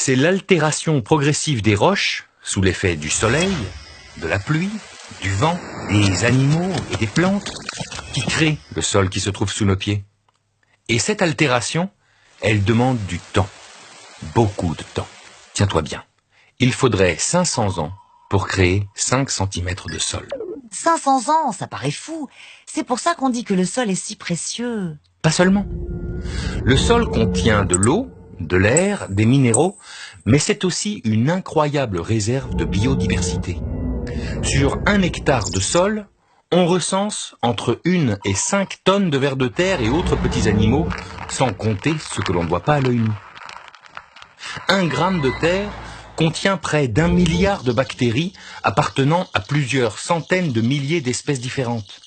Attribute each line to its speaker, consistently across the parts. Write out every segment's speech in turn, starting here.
Speaker 1: C'est l'altération progressive des roches, sous l'effet du soleil, de la pluie, du vent, des animaux et des plantes, qui crée le sol qui se trouve sous nos pieds. Et cette altération, elle demande du temps. Beaucoup de temps. Tiens-toi bien. Il faudrait 500 ans pour créer 5 cm de sol.
Speaker 2: 500 ans, ça paraît fou. C'est pour ça qu'on dit que le sol est si précieux.
Speaker 1: Pas seulement. Le sol contient de l'eau, de l'air, des minéraux, mais c'est aussi une incroyable réserve de biodiversité. Sur 1 hectare de sol, on recense entre 1 et 5 tonnes de vers de terre et autres petits animaux, sans compter ce que l'on ne voit pas à l'œil nu. 1 gramme de terre contient près d'1 milliard de bactéries appartenant à plusieurs centaines de milliers d'espèces différentes.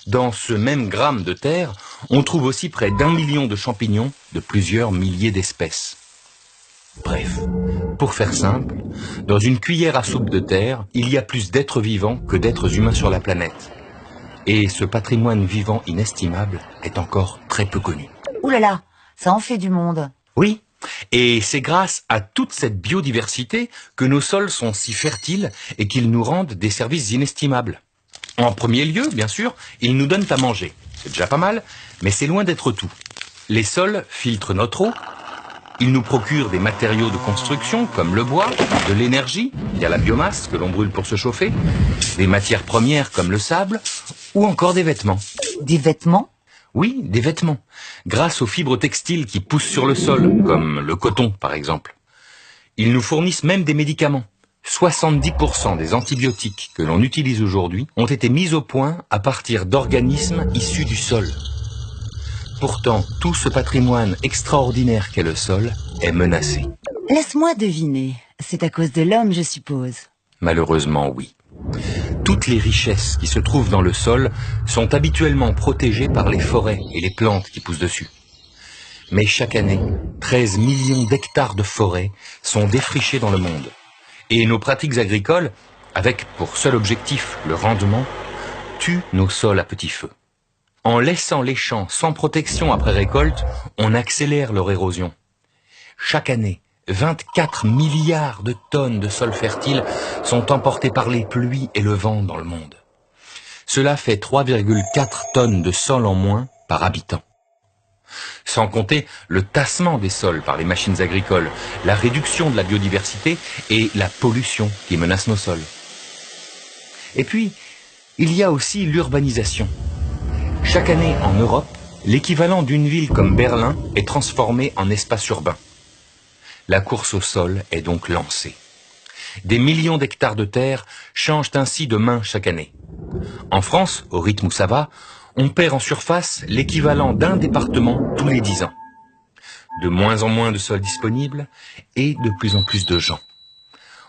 Speaker 1: Dans ce même gramme de terre, on trouve aussi près d'1 million de champignons de plusieurs milliers d'espèces. Bref, pour faire simple, dans une cuillère à soupe de terre, il y a plus d'êtres vivants que d'êtres humains sur la planète. Et ce patrimoine vivant inestimable est encore très peu connu.
Speaker 2: Ouh là là, ça en fait du monde.
Speaker 1: Oui, et c'est grâce à toute cette biodiversité que nos sols sont si fertiles et qu'ils nous rendent des services inestimables. En premier lieu, bien sûr, ils nous donnent à manger. C'est déjà pas mal, mais c'est loin d'être tout. Les sols filtrent notre eau, ils nous procurent des matériaux de construction comme le bois, de l'énergie, via la biomasse que l'on brûle pour se chauffer, des matières premières comme le sable, ou encore des vêtements.
Speaker 2: Des vêtements ?
Speaker 1: Oui, des vêtements, grâce aux fibres textiles qui poussent sur le sol, comme le coton par exemple. Ils nous fournissent même des médicaments. 70% des antibiotiques que l'on utilise aujourd'hui ont été mis au point à partir d'organismes issus du sol. Pourtant, tout ce patrimoine extraordinaire qu'est le sol est menacé.
Speaker 2: Laisse-moi deviner. C'est à cause de l'homme, je suppose.
Speaker 1: Malheureusement, oui. Toutes les richesses qui se trouvent dans le sol sont habituellement protégées par les forêts et les plantes qui poussent dessus. Mais chaque année, 13 millions d'hectares de forêts sont défrichés dans le monde. Et nos pratiques agricoles, avec pour seul objectif le rendement, tuent nos sols à petit feu. En laissant les champs sans protection après récolte, on accélère leur érosion. Chaque année, 24 milliards de tonnes de sol fertile sont emportées par les pluies et le vent dans le monde. Cela fait 3,4 tonnes de sol en moins par habitant. Sans compter le tassement des sols par les machines agricoles, la réduction de la biodiversité et la pollution qui menace nos sols. Et puis, il y a aussi l'urbanisation. Chaque année en Europe, l'équivalent d'une ville comme Berlin est transformé en espace urbain. La course au sol est donc lancée. Des millions d'hectares de terre changent ainsi de main chaque année. En France, au rythme où ça va, on perd en surface l'équivalent d'un département tous les 10 ans. De moins en moins de sol disponible et de plus en plus de gens.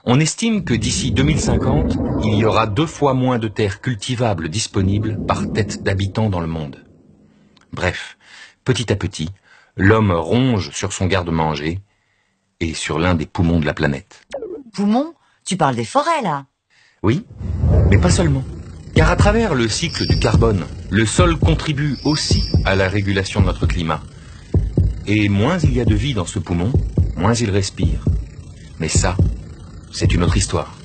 Speaker 1: On estime que d'ici 2050, il y aura 2 fois moins de terres cultivables disponibles par tête d'habitants dans le monde. Bref, petit à petit, l'homme ronge sur son garde-manger et sur l'un des poumons de la planète.
Speaker 2: Poumons ? Tu parles des forêts, là ?
Speaker 1: Oui, mais pas seulement. Car à travers le cycle du carbone, le sol contribue aussi à la régulation de notre climat. Et moins il y a de vie dans ce poumon, moins il respire. Mais ça, c'est une autre histoire.